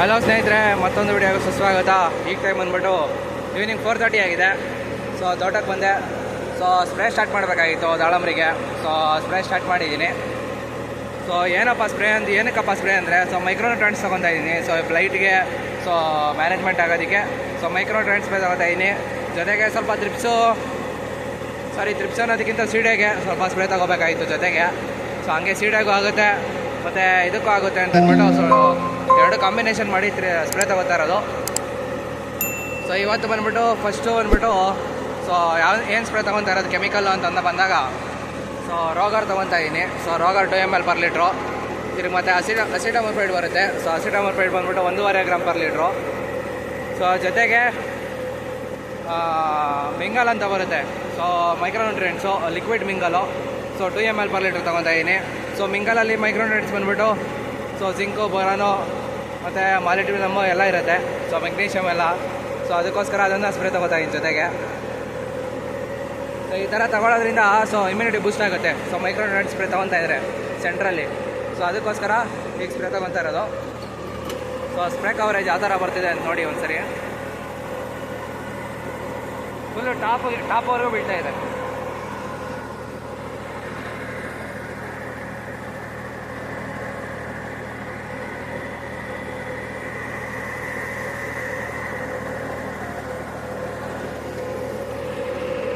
Hello ಸ್ನೇಹಿತರೆ, ಮತ್ತೊಂದು ವಿಡಿಯೋಗೆ ಸುಸ್ವಾಗತ. ಈಗ ಟೈಮ್ ಬಂದ್ಬಿಟ್ಟು ಈವ್ನಿಂಗ್ 4:30 ಆಗಿದೆ. ಸೊ ತೋಟಕ್ಕೆ ಬಂದೆ. ಸೊ ಸ್ಪ್ರೇ ಸ್ಟಾರ್ಟ್ ಮಾಡಬೇಕಾಗಿತ್ತು ದಾಳಂಬ್ರಿಗೆ. ಸೊ ಸ್ಪ್ರೇ ಸ್ಟಾರ್ಟ್ ಮಾಡಿದ್ದೀನಿ. ಸೊ ಏನಕ್ಕಪ್ಪ ಸ್ಪ್ರೇ ಅಂದರೆ ಸೊ ಮೈಕ್ರೋನ್ಯೂಟ್ರಿಯೆಂಟ್ಸ್ ತೊಗೊತಾ ಇದ್ದೀನಿ. ಸೊ ಫ್ಲೈಟ್ಗೆ ಸೊ ಮ್ಯಾನೇಜ್ಮೆಂಟ್ ಆಗೋದಕ್ಕೆ ಸೊ ಮೈಕ್ರೋನ್ಯೂಟ್ರಿಯೆಂಟ್ಸ್ ಸ್ಪ್ರೇ ತೊಗೊತಾ ಇದ್ದೀನಿ. ಜೊತೆಗೆ ಸ್ವಲ್ಪ ತ್ರಿಪ್ಸು ಅನ್ನೋದಕ್ಕಿಂತ ಸೀಡೆಗೆ ಸ್ವಲ್ಪ ಸ್ಪ್ರೇ ತೊಗೋಬೇಕಾಗಿತ್ತು ಜೊತೆಗೆ. ಸೊ ಹಂಗೆ ಸೀಡೆಗೂ ಆಗುತ್ತೆ ಮತ್ತು ಇದಕ್ಕೂ ಆಗುತ್ತೆ ಅಂತ ಅಂದ್ಬಿಟ್ಟು ಸೊ ಎರಡು ಕಾಂಬಿನೇಷನ್ ಮಾಡಿ ಸ್ಪ್ರೇ ತೊಗೋತಾ ಇರೋದು. ಸೊ ಇವತ್ತು ಫಸ್ಟು ಸೊ ಏನು ಸ್ಪ್ರೇ ತೊಗೊತಾ ಇರೋದು ಕೆಮಿಕಲ್ ಅಂತ ಬಂದಾಗ ಸೊ ರೋಗರ್ ತೊಗೊತಾ ಇದ್ದೀನಿ. So Rogor 2 ml per litre. ತಿರುಗಿ ಮತ್ತು ಅಸಿಟಮೋಪ್ರೈಡ್ ಬರುತ್ತೆ. ಸೊ ಅಸಿಟಮೋಪ್ರೈಡ್ ಬಂದ್ಬಿಟ್ಟು 1.5 ಗ್ರಾಮ್ per ಲೀಟ್ರು. ಸೊ ಜೊತೆಗೆ ಮಿಂಗಲ್ ಅಂತ ಬರುತ್ತೆ. So micronutrients liquid mingle. So 2 ml per litre ತೊಗೊತಾ ಇದ್ದೀನಿ. ಸೊ ಮಿಂಗಲಲ್ಲಿ ಮೈಕ್ರೋನ್ಯೂಟ್ರಿಯೆಂಟ್ಸ್ ಬಂದ್ಬಿಟ್ಟು ಸೊ ಜಿಂಕು, ಬೋರಾನು ಮತ್ತು ಮಾಲಿಬ್ಡಿನಮ್ಮು ಎಲ್ಲ ಇರುತ್ತೆ. ಸೊ ಮೆಗ್ನೀಷಿಯಮ್ ಎಲ್ಲ. ಸೊ ಅದಕ್ಕೋಸ್ಕರ ಅದನ್ನು ಸ್ಪ್ರೇ ತೊಗೋತಾ ಇದ್ದೀನಿ ಜೊತೆಗೆ. ಸೊ ಈ ಥರ ತಗೊಳ್ಳೋದ್ರಿಂದ ಸೊ ಇಮ್ಯುನಿಟಿ ಬೂಸ್ಟ್ ಆಗುತ್ತೆ. ಸೊ ಮೈಕ್ರೋನ್ಯೂಟ್ರಿಯೆಂಟ್ ಸ್ಪ್ರೇ ತೊಗೊತಾ ಇದ್ದಾರೆ ಸೆಂಟ್ರಲ್ಲಿ. ಸೊ ಅದಕ್ಕೋಸ್ಕರ ಈಗ ಸ್ಪ್ರೇ ತೊಗೊತಾ ಇರೋದು. ಸೊ ಸ್ಪ್ರೇ ಕವರೇಜ್ ಯಾವ ಥರ ಬರ್ತಿದೆ ಅಂತ ನೋಡಿ ಒಂದ್ಸರಿ. ಫುಲ್ಲು ಟಾಪ್ವರೆಗೂ ಬೀಳ್ತಾ ಇದೆ.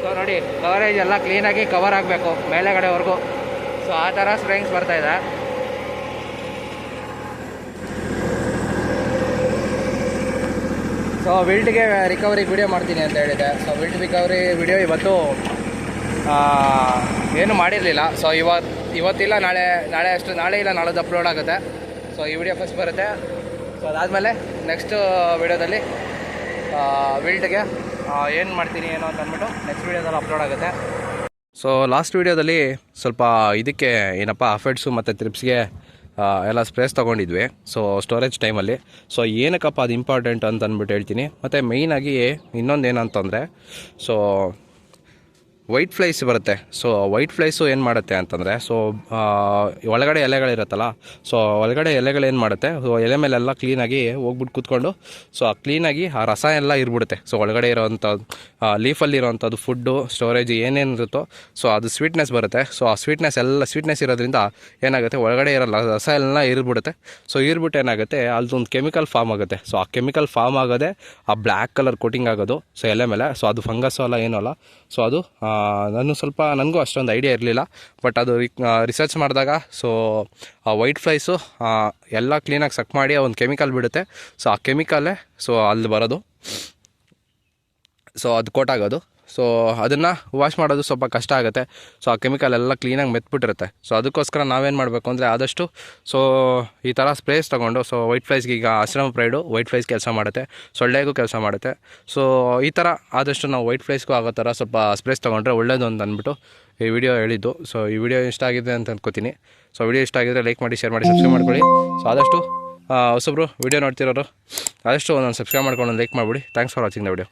ಸೊ ನೋಡಿ, ಕವರೇಜ್ ಎಲ್ಲ ಕ್ಲೀನಾಗಿ ಕವರ್ ಆಗಬೇಕು ಮೇಲೆಗಡೆವರೆಗೂ. ಸೊ ಆ ಥರ ಸ್ಪ್ರೇಯಿಂಗ್ಸ್ ಬರ್ತಾಯಿದೆ. ಸೊ ವಿಲ್ಡ್ಗೆ ರಿಕವರಿ ವಿಡಿಯೋ ಮಾಡ್ತೀನಿ ಅಂತ ಹೇಳಿದೆ. ಸೊ ವಿಲ್ಡ್ ರಿಕವರಿ ವಿಡಿಯೋ ಇವತ್ತು ಏನು ಮಾಡಿರಲಿಲ್ಲ. ಸೊ ಇವತ್ತಿಲ್ಲ, ನಾಳೆ ಇಲ್ಲ ನಾಳೆದು ಅಪ್ಲೋಡ್ ಆಗುತ್ತೆ. ಸೊ ಈ ವಿಡಿಯೋ ಫಸ್ಟ್ ಬರುತ್ತೆ. ಸೊ ಅದಾದಮೇಲೆ ನೆಕ್ಸ್ಟ್ ವಿಡಿಯೋದಲ್ಲಿ ವಿಲ್ಡ್ಗೆ ಏನು ಮಾಡ್ತೀನಿ ಏನೋ ಅಂತ ಅಂದ್ಬಿಟ್ಟು ನೆಕ್ಸ್ಟ್ ವೀಡಿಯೋದಲ್ಲಿ ಅಪ್ಲೋಡ್ ಆಗುತ್ತೆ. ಸೊ ಲಾಸ್ಟ್ ವೀಡಿಯೋದಲ್ಲಿ ಸ್ವಲ್ಪ ಇದಕ್ಕೆ ಏನಪ್ಪ ಅಫೆಡ್ಸು ಮತ್ತು ತ್ರಿಪ್ಸ್ಗೆ ಎಲ್ಲ ಸ್ಪ್ರೇಸ್ ತೊಗೊಂಡಿದ್ವಿ. ಸೊ ಸ್ಟೋರೇಜ್ ಟೈಮಲ್ಲಿ. ಸೊ ಏನಕ್ಕಪ್ಪ ಅದು ಇಂಪಾರ್ಟೆಂಟ್ ಅಂತ ಅಂದ್ಬಿಟ್ಟು ಹೇಳ್ತೀನಿ. ಮತ್ತು ಮೇಯ್ನಾಗಿ ಇನ್ನೊಂದು ಏನಂತಂದರೆ ಸೊ ವೈಟ್ ಫ್ಲೈಸ್ ಬರುತ್ತೆ. ಸೊ ವೈಟ್ ಫ್ಲೈಸು ಏನು ಮಾಡುತ್ತೆ ಅಂತಂದರೆ ಸೊ ಒಳಗಡೆ ಎಲೆಗಳಿರುತ್ತಲ್ಲ. ಸೊ ಒಳಗಡೆ ಎಲೆಗಳೇನು ಮಾಡುತ್ತೆ, ಸೊ ಎಲೆ ಮೇಲೆಲ್ಲ ಕ್ಲೀನಾಗಿ ಹೋಗ್ಬಿಟ್ಟು ಕೂತ್ಕೊಂಡು ಸೊ ಕ್ಲೀನಾಗಿ ಆ ರಸ ಎಲ್ಲ ಇರ್ಬಿಡುತ್ತೆ. ಸೊ ಒಳಗಡೆ ಇರೋವಂಥದ್ದು ಲೀಫಲ್ಲಿರೋವಂಥದ್ದು ಫುಡ್ಡು ಸ್ಟೋರೇಜ್ ಏನೇನಿರುತ್ತೋ ಸೊ ಅದು ಸ್ವೀಟ್ನೆಸ್ ಬರುತ್ತೆ. ಸೊ ಆ ಸ್ವೀಟ್ನೆಸ್ ಇರೋದ್ರಿಂದ ಏನಾಗುತ್ತೆ, ಒಳಗಡೆ ಇರೋ ರಸ ಎಲ್ಲ ಇರ್ಬಿಡುತ್ತೆ. ಸೊ ಇರ್ಬಿಟ್ಟು ಏನಾಗುತ್ತೆ, ಅಲ್ಲೊಂದು ಕೆಮಿಕಲ್ ಫಾರ್ಮ್ ಆಗುತ್ತೆ. ಸೊ ಆ ಕೆಮಿಕಲ್ ಫಾರ್ಮ್ ಆಗೋದೇ ಆ ಬ್ಲ್ಯಾಕ್ ಕಲರ್ ಕೋಟಿಂಗ್ ಆಗೋದು ಸೊ ಎಲೆ ಮೇಲೆ. ಸೊ ಅದು ಫಂಗಸ್ಸು ಅಲ್ಲ, ಏನೂ ಅಲ್ಲ. ಸೊ ಅದು ನನಗೂ ಅಷ್ಟೊಂದು ಐಡಿಯಾ ಇರಲಿಲ್ಲ. ಬಟ್ ಅದು ರಿಸರ್ಚ್ ಮಾಡಿದಾಗ ಸೊ ಆ ವೈಟ್ ಫ್ಲೈಸು ಎಲ್ಲ ಕ್ಲೀನಾಗಿ ಸಕ್ ಮಾಡಿ ಒಂದು ಕೆಮಿಕಲ್ ಬಿಡುತ್ತೆ. ಸೊ ಆ ಕೆಮಿಕಲ್ಲೇ ಸೊ ಅಲ್ಲಿ ಬರೋದು. ಸೊ ಅದು ಕೋಟಾಗೋದು. ಸೊ ಅದನ್ನು ವಾಶ್ ಮಾಡೋದು ಸ್ವಲ್ಪ ಕಷ್ಟ ಆಗುತ್ತೆ. ಸೊ ಆ ಕೆಮಿಕಲ್ ಎಲ್ಲ ಕ್ಲೀನಾಗಿ ಮೆತ್ಬಿಟ್ಟಿರುತ್ತೆ. ಸೊ ಅದಕ್ಕೋಸ್ಕರ ನಾವೇನು ಮಾಡಬೇಕು ಅಂದರೆ ಆದಷ್ಟು ಸೊ ಈ ಥರ ಸ್ಪ್ರೇಸ್ ತೊಗೊಂಡು ಸೊ ವೈಟ್ ಫ್ಲೈಸ್ಗೆ ಈಗ ಅಸಿಟಮೋಪ್ರೈಡು ವೈಟ್ ಫ್ಲೈಸ್ ಕೆಲಸ ಮಾಡುತ್ತೆ, ಸೊಳ್ಳೆಗೂ ಕೆಲಸ ಮಾಡುತ್ತೆ. ಸೊ ಈ ಥರ ಆದಷ್ಟು ನಾವು ವೈಟ್ ಫ್ಲೈಸ್ಗೂ ಆಗೋ ಥರ ಸ್ವಲ್ಪ ಸ್ಪ್ರೇಸ್ ತೊಗೊಂಡ್ರೆ ಒಳ್ಳೇದು ಅಂತ ಅಂದ್ಬಿಟ್ಟು ಈ ವಿಡಿಯೋ ಹೇಳಿದ್ದು. ಸೊ ಈ ವಿಡಿಯೋ ಇಷ್ಟ ಆಗಿದೆ ಅಂತ ಅಂದ್ಕೋತೀನಿ. ಸೊ ವಿಡಿಯೋ ಇಷ್ಟ ಆಗಿದ್ರೆ ಲೈಕ್ ಮಾಡಿ, ಶೇರ್ ಮಾಡಿ, ಸಬ್ಸ್ಕ್ರೈಬ್ ಮಾಡ್ಕೊಳ್ಳಿ. ಸೊ ಆದಷ್ಟು ಹೊಸಬ್ರು ವಿಡಿಯೋ ನೋಡ್ತಿರೋರು ಆದಷ್ಟು ಒಂದೊಂದು ಸಬ್ಸ್ಕ್ರೈಬ್ ಮಾಡ್ಕೊಂಡು ಒಂದು ಲೈಕ್ ಮಾಡಿಬಿಡಿ. Thanks for watching the video.